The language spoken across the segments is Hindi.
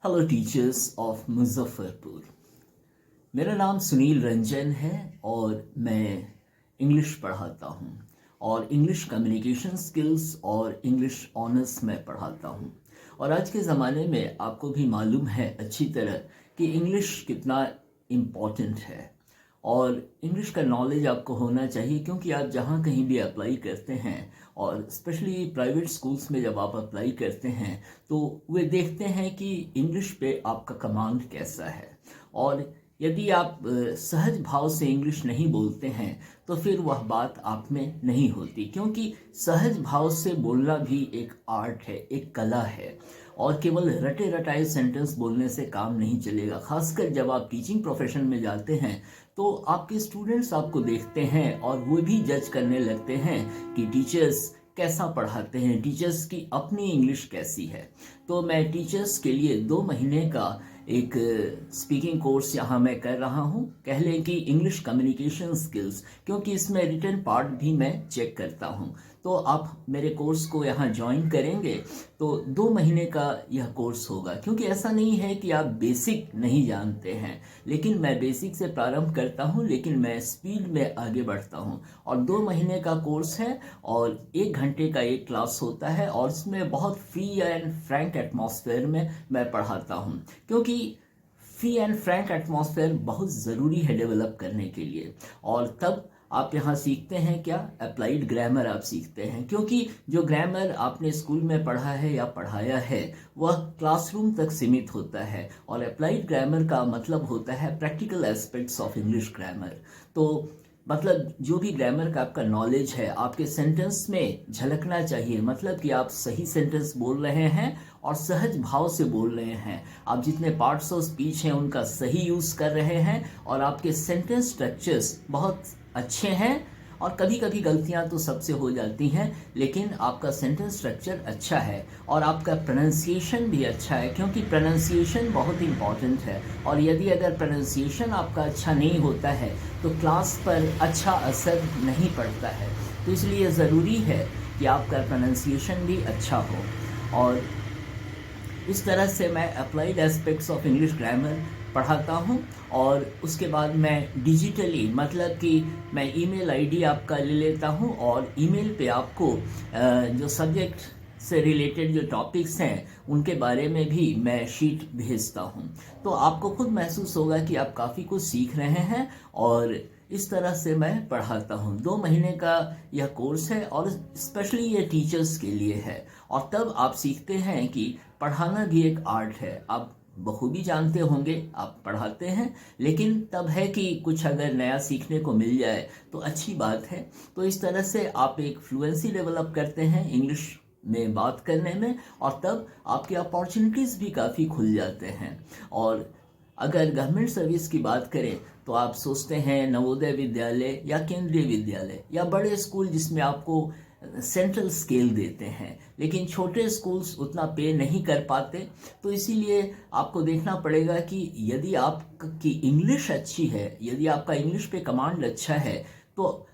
Hello teachers of Muzaffarpur. मेरा नाम सुनील रंजन है और मैं इंग्लिश पढ़ाता हूँ और इंग्लिश कम्युनिकेशन स्किल्स और इंग्लिश ऑनर्स में पढ़ाता हूँ। और आज के ज़माने में आपको भी मालूम है अच्छी तरह कि इंग्लिश कितना इम्पॉर्टेंट है और इंग्लिश का नॉलेज आपको होना चाहिए, क्योंकि आप जहाँ कहीं भी अप्लाई करते हैं और स्पेशली प्राइवेट स्कूल्स में जब आप अप्लाई करते हैं तो वे देखते हैं कि इंग्लिश पे आपका कमांड कैसा है। और यदि आप सहज भाव से इंग्लिश नहीं बोलते हैं तो फिर वह बात आप में नहीं होती, क्योंकि सहज भाव से बोलना भी एक आर्ट है, एक कला है। और केवल रटे रटाए सेंटेंस बोलने से काम नहीं चलेगा। खासकर जब आप टीचिंग प्रोफेशन में जाते हैं तो आपके स्टूडेंट्स आपको देखते हैं और वो भी जज करने लगते हैं कि टीचर्स कैसा पढ़ाते हैं, टीचर्स की अपनी इंग्लिश कैसी है। तो मैं टीचर्स के लिए 2 महीने का एक स्पीकिंग कोर्स यहाँ मैं कर रहा हूँ, कह लें कि इंग्लिश कम्युनिकेशन स्किल्स, क्योंकि इसमें रिटन पार्ट भी मैं चेक करता हूँ। तो आप मेरे कोर्स को यहाँ ज्वाइन करेंगे तो 2 महीने का यह कोर्स होगा, क्योंकि ऐसा नहीं है कि आप बेसिक नहीं जानते हैं, लेकिन मैं बेसिक से प्रारंभ करता हूँ, लेकिन मैं स्पीड में आगे बढ़ता हूँ। और 2 महीने का कोर्स है और 1 घंटे का एक क्लास होता है और इसमें बहुत फ्री एंड फ्रैंक एटमॉस्फेयर में मैं पढ़ाता हूँ, क्योंकि फ्री एंड फ्रैंक एटमॉस्फेयर बहुत ज़रूरी है डेवलप करने के लिए। और तब आप यहाँ सीखते हैं क्या, अप्लाइड ग्रामर आप सीखते हैं, क्योंकि जो ग्रामर आपने स्कूल में पढ़ा है या पढ़ाया है वह क्लासरूम तक सीमित होता है, और अप्लाइड ग्रामर का मतलब होता है practical aspects of English grammar. तो मतलब जो भी ग्रामर का आपका नॉलेज है आपके सेंटेंस में झलकना चाहिए, मतलब कि आप सही सेंटेंस बोल रहे हैं और सहज भाव से बोल रहे हैं, आप जितने पार्ट्स ऑफ स्पीच हैं उनका सही यूज़ कर रहे हैं और आपके सेंटेंस स्ट्रक्चर्स बहुत अच्छे हैं। और कभी कभी गलतियां तो सबसे हो जाती हैं, लेकिन आपका सेंटेंस स्ट्रक्चर अच्छा है और आपका प्रोनाउंसिएशन भी अच्छा है, क्योंकि प्रोनाउंसिएशन बहुत इंपॉर्टेंट है। और यदि अगर प्रोनाउंसिएशन आपका अच्छा नहीं होता है तो क्लास पर अच्छा असर नहीं पड़ता है। तो इसलिए ज़रूरी है कि आपका प्रोनाउंसिएशन भी अच्छा हो। और इस तरह से मैं applied aspects of English grammar पढ़ाता हूँ। और उसके बाद मैं डिजिटली, मतलब कि मैं ईमेल आईडी आपका ले लेता हूँ और ईमेल पे आपको जो सब्जेक्ट से रिलेटेड जो टॉपिक्स हैं उनके बारे में भी मैं शीट भेजता हूँ। तो आपको खुद महसूस होगा कि आप काफ़ी कुछ सीख रहे हैं। और इस तरह से मैं पढ़ाता हूँ। 2 महीने का यह कोर्स है और स्पेशली ये टीचर्स के लिए है। और तब आप सीखते हैं कि पढ़ाना भी एक आर्ट है। आप बखूबी जानते होंगे, आप पढ़ाते हैं, लेकिन तब है कि कुछ अगर नया सीखने को मिल जाए तो अच्छी बात है। तो इस तरह से आप एक फ्लुएंसी डेवलप करते हैं इंग्लिश में बात करने में, और तब आपके अपॉर्चुनिटीज़ भी काफ़ी खुल जाते हैं। और अगर गवर्नमेंट सर्विस की बात करें तो आप सोचते हैं नवोदय विद्यालय या केंद्रीय विद्यालय या बड़े स्कूल जिसमें आपको सेंट्रल स्केल देते हैं, लेकिन छोटे स्कूल्स उतना पे नहीं कर पाते। तो इसीलिए आपको देखना पड़ेगा कि यदि आपकी इंग्लिश अच्छी है, यदि आपका इंग्लिश पे कमांड अच्छा है, तो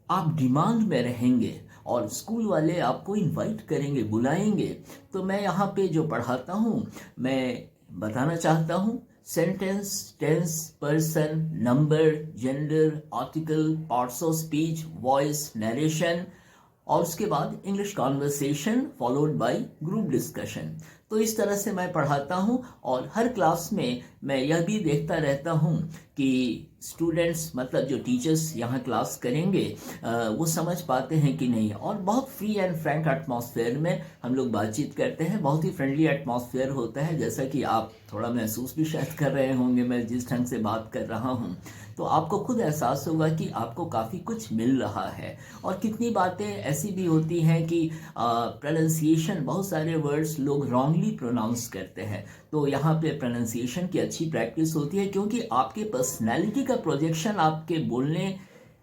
आप डिमांड में रहेंगे और स्कूल वाले आपको इनवाइट करेंगे, बुलाएंगे। तो मैं यहाँ पे जो पढ़ाता हूँ, मैं बताना चाहता हूँ sentence, tense, person, number, gender, article, parts of speech, voice, narration, और उसके बाद English conversation followed by group discussion. तो इस तरह से मैं पढ़ाता हूँ। और हर क्लास में मैं यह भी देखता रहता हूँ कि स्टूडेंट्स, मतलब जो टीचर्स यहाँ क्लास करेंगे वो समझ पाते हैं कि नहीं। और बहुत फ्री एंड फ्रैंक एटमॉस्फेयर में हम लोग बातचीत करते हैं, बहुत ही फ्रेंडली एटमॉस्फेयर होता है, जैसा कि आप थोड़ा महसूस भी शायद कर रहे होंगे मैं जिस ढंग से बात कर रहा हूँ। तो आपको खुद एहसास होगा कि आपको काफ़ी कुछ मिल रहा है। और कितनी बातें ऐसी भी होती हैं कि प्रोनाउंसिएशन, बहुत सारे वर्ड्स लोग रॉन्गली प्रोनाउंस करते हैं। तो यहाँ पे प्रोनाउंसिएशन की अच्छी प्रैक्टिस होती है, क्योंकि आपके पर्सनैलिटी का प्रोजेक्शन आपके बोलने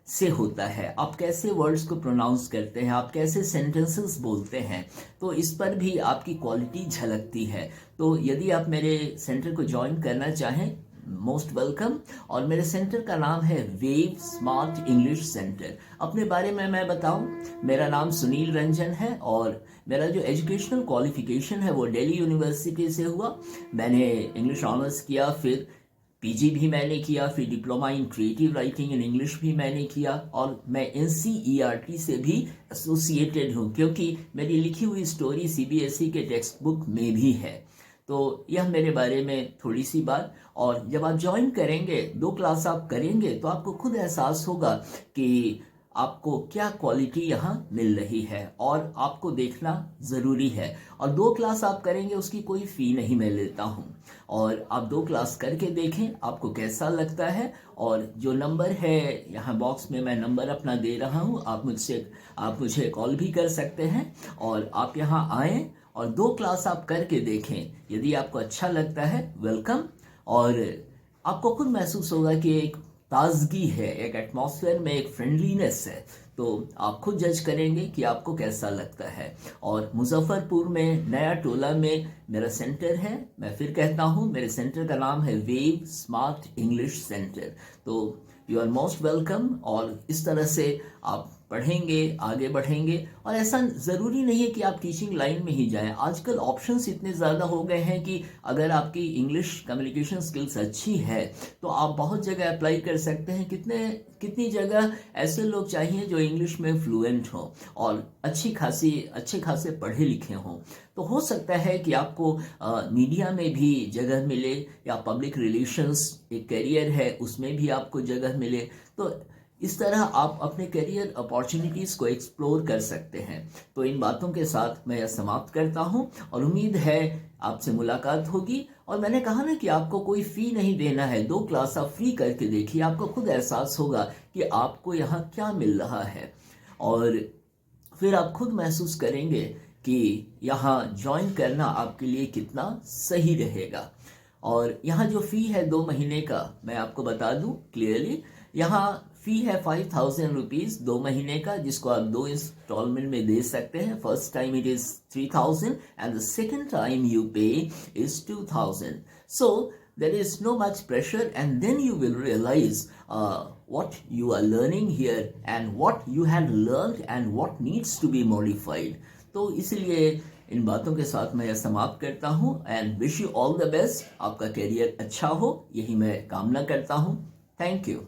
से होता है। आप कैसे वर्ड्स को प्रोनाउंस करते हैं, आप कैसे सेंटेंसेस बोलते हैं, तो इस पर भी आपकी क्वालिटी झलकती है। तो यदि आप मेरे सेंटर को ज्वाइन करना चाहें, मोस्ट वेलकम। और मेरे सेंटर का नाम है वेव स्मार्ट इंग्लिश सेंटर। अपने बारे में मैं बताऊं, मेरा नाम सुनील रंजन है और मेरा जो एजुकेशनल क्वालिफिकेशन है वो दिल्ली यूनिवर्सिटी से हुआ। मैंने इंग्लिश ऑनर्स किया, फिर पीजी भी मैंने किया, फिर diploma in creative writing in English भी मैंने किया, और मैं एनसीईआरटी से भी एसोसिएटेड हूँ क्योंकि मेरी लिखी हुई स्टोरी सीबीएसई के टेक्स्ट बुक में भी है। तो यह मेरे बारे में थोड़ी सी बात। और जब आप ज्वाइन करेंगे, 2 क्लास आप करेंगे, तो आपको खुद एहसास होगा कि आपको क्या क्वालिटी यहाँ मिल रही है, और आपको देखना ज़रूरी है। और 2 क्लास आप करेंगे, उसकी कोई फ़ी नहीं मैं लेता हूँ। और आप 2 क्लास करके देखें आपको कैसा लगता है। और जो नंबर है यहाँ बॉक्स में, मैं नंबर अपना दे रहा हूँ, आप मुझे कॉल भी कर सकते हैं। और आप यहाँ आएँ और 2 क्लास आप करके देखें। यदि आपको अच्छा लगता है, वेलकम। और आपको खुद महसूस होगा कि एक ताजगी है, एक एटमॉस्फेयर में एक फ्रेंडलीनेस है। तो आप खुद जज करेंगे कि आपको कैसा लगता है। और मुजफ्फरपुर में नया टोला में मेरा सेंटर है। मैं फिर कहता हूँ, मेरे सेंटर का नाम है वेव स्मार्ट इंग्लिश सेंटर। तो यू आर मोस्ट वेलकम। और इस तरह से आप पढ़ेंगे, आगे बढ़ेंगे। और ऐसा ज़रूरी नहीं है कि आप टीचिंग लाइन में ही जाएं। आजकल ऑप्शंस इतने ज़्यादा हो गए हैं कि अगर आपकी इंग्लिश कम्युनिकेशन स्किल्स अच्छी है तो आप बहुत जगह अप्लाई कर सकते हैं। कितनी जगह ऐसे लोग चाहिए जो इंग्लिश में फ्लुएंट हों और अच्छे खासे पढ़े लिखे हों। तो हो सकता है कि आपको मीडिया में भी जगह मिले, या पब्लिक रिलेशंस एक करियर है उसमें भी आपको जगह मिले। तो इस तरह आप अपने करियर अपॉर्चुनिटीज़ को एक्सप्लोर कर सकते हैं। तो इन बातों के साथ मैं यह समाप्त करता हूं, और उम्मीद है आपसे मुलाकात होगी। और मैंने कहा ना कि आपको कोई फ़ी नहीं देना है। 2 क्लास आप फ्री करके देखिए, आपको खुद एहसास होगा कि आपको यहाँ क्या मिल रहा है। और फिर आप खुद महसूस करेंगे कि यहाँ ज्वाइन करना आपके लिए कितना सही रहेगा। और यहाँ जो फ़ी है 2 महीने का, मैं आपको बता दूँ क्लियरली, यहाँ फ़ी है 5000 रुपीज़ 2 महीने का, जिसको आप 2 इंस्टॉलमेंट में दे सकते हैं। First time it is 3000 and the second time you pay is 2000। So there is no much pressure, and then you will realize what you are learning here and what you have learned and what needs to be modified. तो इसलिए इन बातों के साथ मैं यह समाप्त करता हूँ, and wish you all the best. आपका करियर अच्छा हो, यही मैं कामना करता हूँ। Thank you.